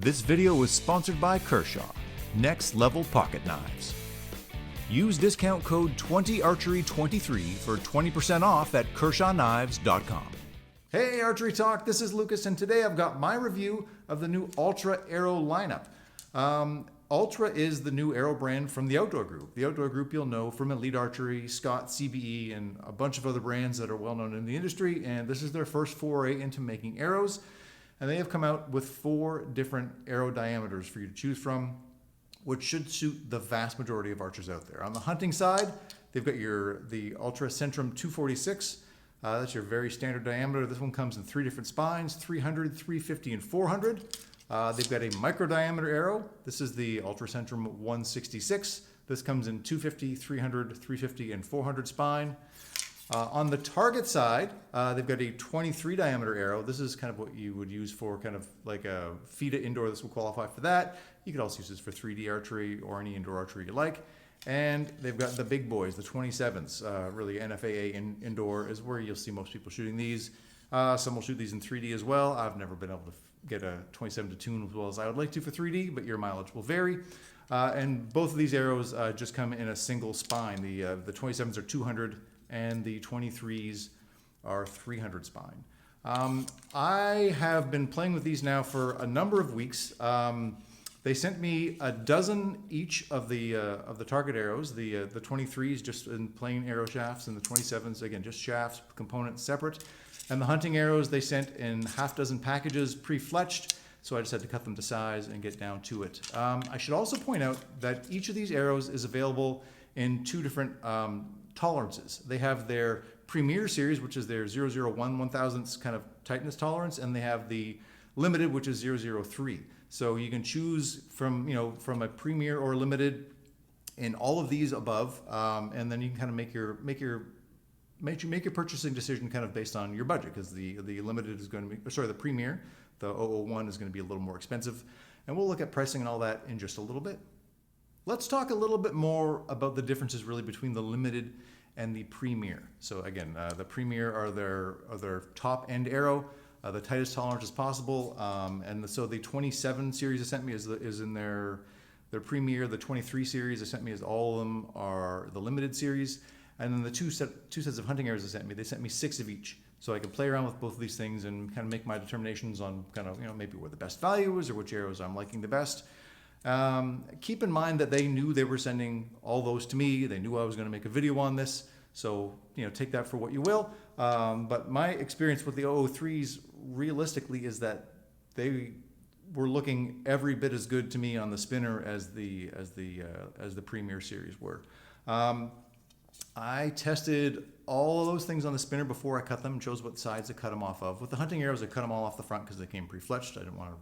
This video is sponsored by Kershaw, Next Level Pocket Knives. Use discount code 20archery23 for 20% off at kershawknives.com. Hey Archery Talk, this is Lucas, and today I've got my review of the new Altra Aero lineup. Altra is the new Aero brand from the Outdoor Group. The Outdoor Group you'll know from Elite Archery, Scott, CBE, and a bunch of other brands that are well known in the industry, and this is their first foray into making arrows. And they have come out with 4 different arrow diameters for you to choose from, which should suit the vast majority of archers out there. On the hunting side, they've got the Ultra Centrum 246. That's your very standard diameter. This one comes in 3 different spines, 300, 350, and 400. They've got a micro diameter arrow. This is the Ultra Centrum 166. This comes in 250, 300, 350, and 400 spine. On the target side, they've got a 23 diameter arrow. This is kind of what you would use for kind of like a FIDA indoor. This will qualify for that. You could also use this for 3D archery or any indoor archery you like. And they've got the big boys, the 27s. Really, NFAA indoor is where you'll see most people shooting these. Some will shoot these in 3D as well. I've never been able to get a 27 to tune as well as I would like to for 3D, but your mileage will vary. And both of these arrows just come in a single spine. The 27s are 200 and the 23s are 300 spine. I have been playing with these now for a number of weeks. They sent me a dozen each of the target arrows. The 23s just in plain arrow shafts, and the 27s again just shafts, components separate. And the hunting arrows they sent in half dozen packages pre-fletched, so I just had to cut them to size and get down to it. I should also point out that each of these arrows is available in 2 different tolerances. They have their Premier series, which is their 001 1,000th kind of tightness tolerance, and they have the Limited, which is 003. So you can choose from a Premier or Limited in all of these above, and then you can kind of make your purchasing decision kind of based on your budget, because the Limited is going to be, sorry, the Premier, the 001 is going to be a little more expensive, and we'll look at pricing and all that in just a little bit. Let's talk a little bit more about the differences really between the Limited and the Premier. So again, the Premier are their top end arrow, the tightest tolerance as possible, and so the 27 series they sent me is in their Premier. The 23 series they sent me is all of them are the Limited series, and then the two sets of hunting arrows they sent me 6 of each, so I can play around with both of these things and kind of make my determinations on kind of maybe where the best value is or which arrows I'm liking the best. Keep in mind that they knew they were sending all those to me. They knew I was going to make a video on this, so take that for what you will. But my experience with the 003s realistically is that they were looking every bit as good to me on the spinner as the Premier series were. I tested all of those things on the spinner before I cut them and chose what sides to cut them off of. With the hunting arrows, I cut them all off the front because they came pre-fletched. I didn't want to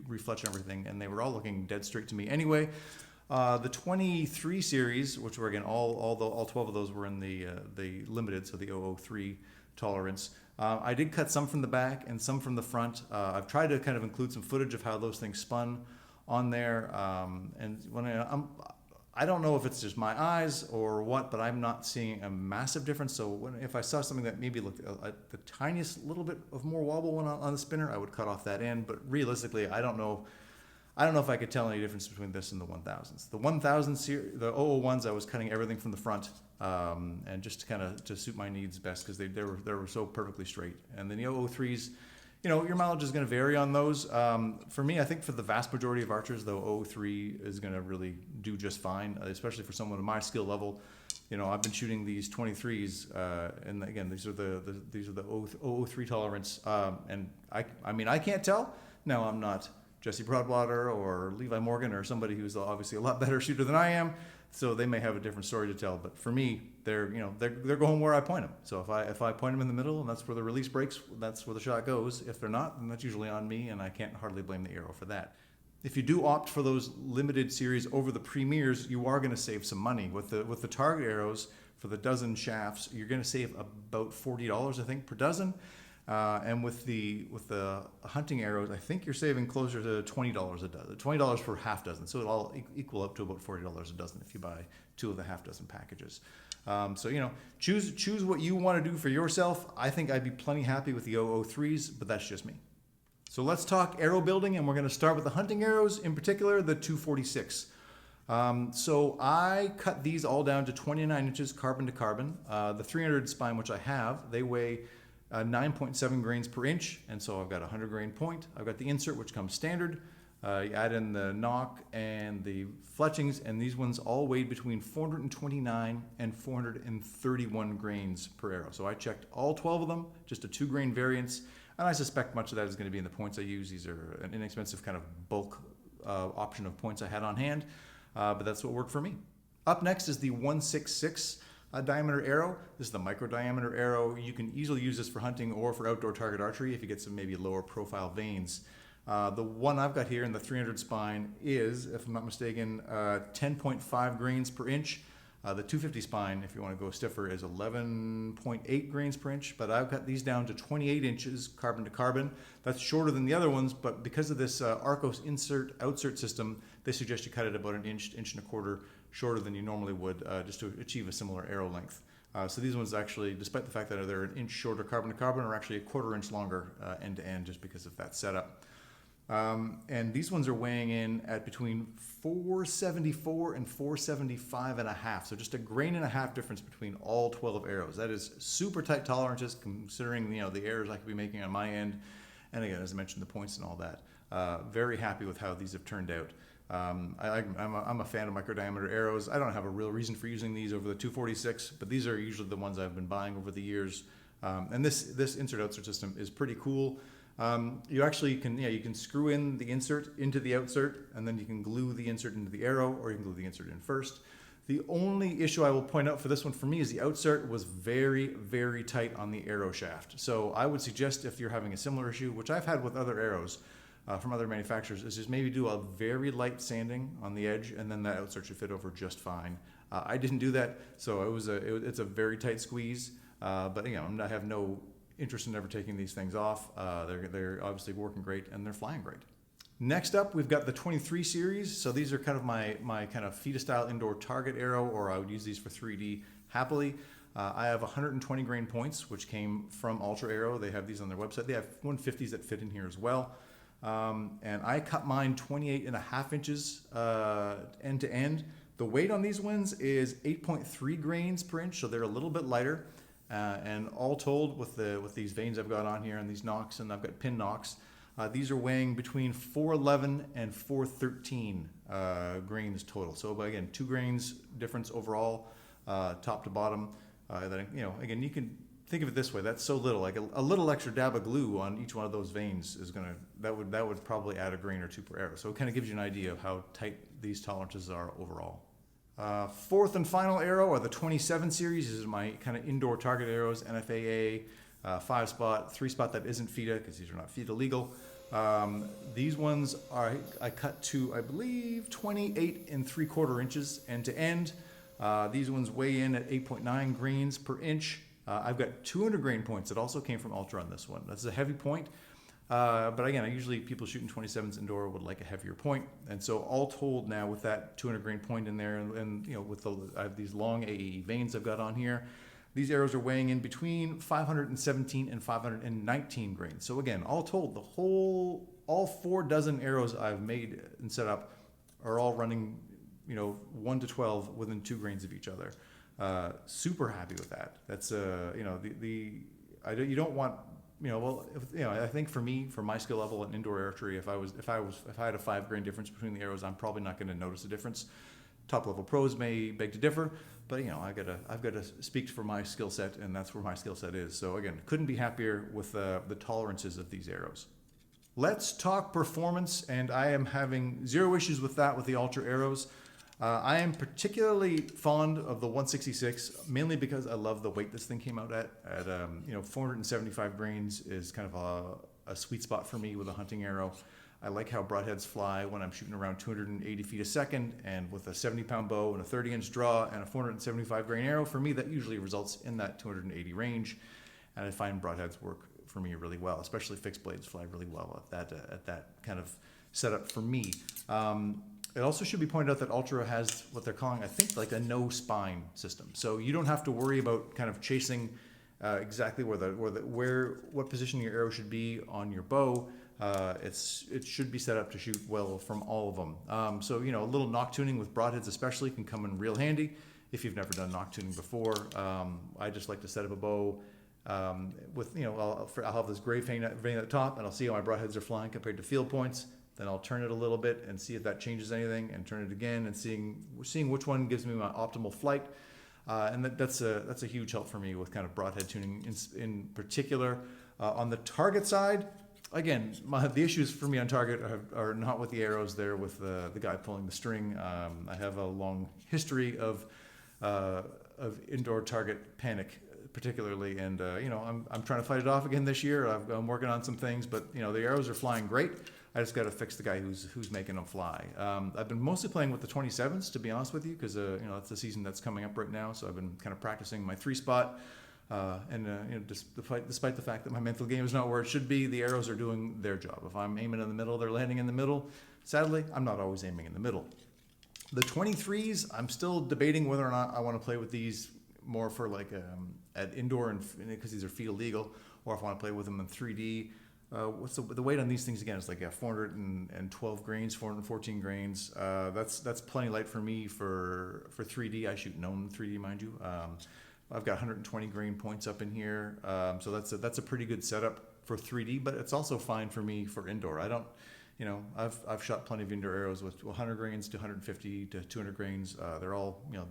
refletch everything, and they were all looking dead straight to me anyway. The 23 series, which were again all 12 of those were in the Limited, so the 003 tolerance. I did cut some from the back and some from the front. I've tried to kind of include some footage of how those things spun on there, and when I don't know if it's just my eyes or what, but I'm not seeing a massive difference. So if I saw something that maybe looked the tiniest little bit of more wobble on the spinner, I would cut off that end. But realistically, I don't know if I could tell any difference between this and the 1000s. The 1000 series, the 001s, I was cutting everything from the front, and just to suit my needs best, because they were so perfectly straight. And then the 003s, your mileage is going to vary on those. For me, I think for the vast majority of archers, the 03 is going to really do just fine, especially for someone of my skill level. I've been shooting these 23s, and again, these are the 003 tolerance, and I can't tell. Now, I'm not Jesse Broadwater or Levi Morgan or somebody who's obviously a lot better shooter than I am, so they may have a different story to tell. But for me, they're going where I point them. So if I point them in the middle and that's where the release breaks, that's where the shot goes. If they're not, then that's usually on me, and I can't hardly blame the arrow for that. If you do opt for those Limited series over the Premiers, you are going to save some money. With the target arrows for the dozen shafts, you're going to save about $40, I think, per dozen. And with the hunting arrows, I think you're saving closer to $20 a dozen, $20 for half dozen. So it'll all equal up to about $40 a dozen if you buy 2 of the half dozen packages. So choose what you want to do for yourself. I think I'd be plenty happy with the 003s, but that's just me. So let's talk arrow building, and we're going to start with the hunting arrows, in particular the 246. So I cut these all down to 29 inches carbon to carbon. The 300 spine, which I have, they weigh 9.7 grains per inch, and so I've got a 100 grain point. I've got the insert, which comes standard. You add in the knock and the fletchings, and these ones all weighed between 429 and 431 grains per arrow. So I checked all 12 of them, just a 2 grain variance, and I suspect much of that is going to be in the points I use. These are an inexpensive kind of bulk option of points I had on hand, but that's what worked for me. Up next is the 166 diameter arrow. This is the micro diameter arrow. You can easily use this for hunting or for outdoor target archery if you get some maybe lower profile vanes. The one I've got here in the 300 spine is, if I'm not mistaken, 10.5 grains per inch. The 250 spine, if you want to go stiffer, is 11.8 grains per inch, but I've got these down to 28 inches carbon to carbon. That's shorter than the other ones, but because of this Arcos outsert system, they suggest you cut it about an inch, inch and a quarter shorter than you normally would, just to achieve a similar arrow length. So these ones actually, despite the fact that they're an inch shorter carbon to carbon, are actually a quarter inch longer end to end, just because of that setup. And these ones are weighing in at between 474 and 475 and a half. So just a grain and a half difference between all 12 arrows. That is super tight tolerances, considering the errors I could be making on my end. And again, as I mentioned, the points and all that. Very happy with how these have turned out. I'm a fan of micro diameter arrows. I don't have a real reason for using these over the 246, but these are usually the ones I've been buying over the years. And this insert outsert system is pretty cool. You actually can screw in the insert into the outsert, and then you can glue the insert into the arrow, or you can glue the insert in first. The only issue I will point out for this one for me is the outsert was very, very tight on the arrow shaft. So I would suggest, if you're having a similar issue, which I've had with other arrows from other manufacturers, is just maybe do a very light sanding on the edge, and then that outsert should fit over just fine. I didn't do that, so it's a very tight squeeze. But I have no interest in ever taking these things off. They're obviously working great, and they're flying great. Next up, we've got the 23 series. So these are kind of my kind of FITA style indoor target arrow, or I would use these for 3D happily. I have 120 grain points, which came from Altra Aero. They have these on their website. They have 150s that fit in here as well. And I cut mine 28 and a half inches end to end. The weight on these ones is 8.3 grains per inch, so they're a little bit lighter. And all told, with these vanes I've got on here and these nocks, and I've got pin nocks, these are weighing between 411 and 413 grains total. So again, 2 grains difference overall, top to bottom. Again, you can think of it this way: that's so little. Like a little extra dab of glue on each one of those vanes is that would probably add a grain or two per arrow. So it kind of gives you an idea of how tight these tolerances are overall. Fourth and final arrow are the 27 series. This is my kind of indoor target arrows, NFAA, 5-spot, 3-spot that isn't FITA, because these are not FITA legal. These ones I cut to, I believe, 28 3/4 inches end to end. These ones weigh in at 8.9 grains per inch. I've got 200 grain points that also came from Altra on this one. That's a heavy point. But again, usually people shooting 27s indoor would like a heavier point, and so all told now, with that 200 grain point in there, and I have these long AE vanes I've got on here, these arrows are weighing in between 517 and 519 grains. So again, all told, all 4 dozen arrows I've made and set up are all running 1 to 12 within 2 grains of each other. Super happy with that. That's you don't want. I think for me, for my skill level in indoor archery, if I had a 5 grain difference between the arrows, I'm probably not going to notice a difference. Top level pros may beg to differ, but I've got to speak for my skill set, and that's where my skill set is. So again, couldn't be happier with the tolerances of these arrows. Let's talk performance, and I am having 0 issues with that with the Altra arrows. I am particularly fond of the 166, mainly because I love the weight this thing came out at 475 grains is kind of a sweet spot for me with a hunting arrow. I like how broadheads fly when I'm shooting around 280 feet a second, and with a 70-pound bow and a 30-inch draw and a 475 grain arrow, for me that usually results in that 280 range, and I find broadheads work for me really well, especially fixed blades fly really well at that kind of setup for me. It also should be pointed out that Altra has what they're calling, I think, like a no spine system. So you don't have to worry about kind of chasing exactly what position your arrow should be on your bow. it should be set up to shoot well from all of them. So, you know, a little knock tuning with broadheads especially can come in real handy if you've never done knock tuning before. I just like to set up a bow with, you know, I'll have this gray vein at the top, and I'll see how my broadheads are flying compared to field points. Then I'll turn it a little bit and see if that changes anything, and turn it again and seeing which one gives me my optimal flight. And that's a huge help for me with kind of broadhead tuning in particular. On the target side, again, the issues for me on target are not with the arrows. They're with the guy pulling the string. I have a long history of indoor target panic, particularly, and you know, I'm trying to fight it off again this year. I'm working on some things, but you know, the arrows are flying great. I just got to fix the guy who's making them fly. I've been mostly playing with the 27s, to be honest with you, because you know, that's the season that's coming up right now. So I've been kind of practicing my 3-spot. And you know, despite the fact that my mental game is not where it should be, the arrows are doing their job. If I'm aiming in the middle, they're landing in the middle. Sadly, I'm not always aiming in the middle. The 23s, I'm still debating whether or not I want to play with these more for like at indoor, and because these are field legal, or if I want to play with them in 3D. What's the weight on these things again? It's like 412 grains, 414 grains. That's plenty light for me for 3D. I shoot known 3D, mind you. I've got 120 grain points up in here, so that's a pretty good setup for 3D. But it's also fine for me for indoor. I don't, you know, I've shot plenty of indoor arrows with 100 grains to 150 to 200 grains. They're all, you know,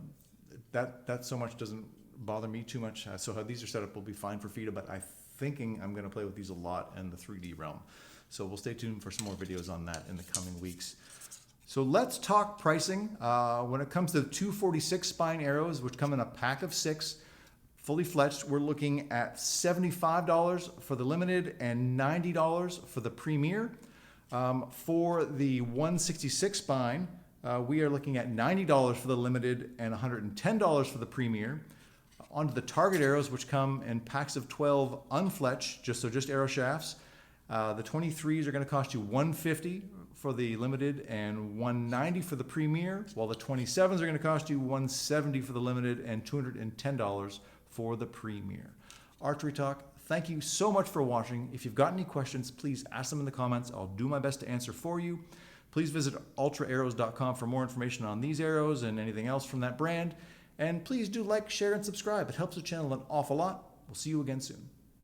that so much doesn't bother me too much. So how these are set up will be fine for FIDA, but I'm thinking I'm going to play with these a lot in the 3D realm. So we'll stay tuned for some more videos on that in the coming weeks. So let's talk pricing. When it comes to the 246 spine arrows, which come in a pack of 6, fully fletched, we're looking at $75 for the limited and $90 for the premier. For the 166 spine, we are looking at $90 for the limited and $110 for the premier. Onto the target arrows, which come in packs of 12 unfletched, just arrow shafts. The 23s are going to cost you $150 for the limited and $190 for the premier, while the 27s are going to cost you $170 for the limited and $210 for the premier. Archery Talk, thank you so much for watching. If you've got any questions, please ask them in the comments. I'll do my best to answer for you. Please visit ultraarrows.com for more information on these arrows and anything else from that brand. And please do like, share, and subscribe. It helps the channel an awful lot. We'll see you again soon.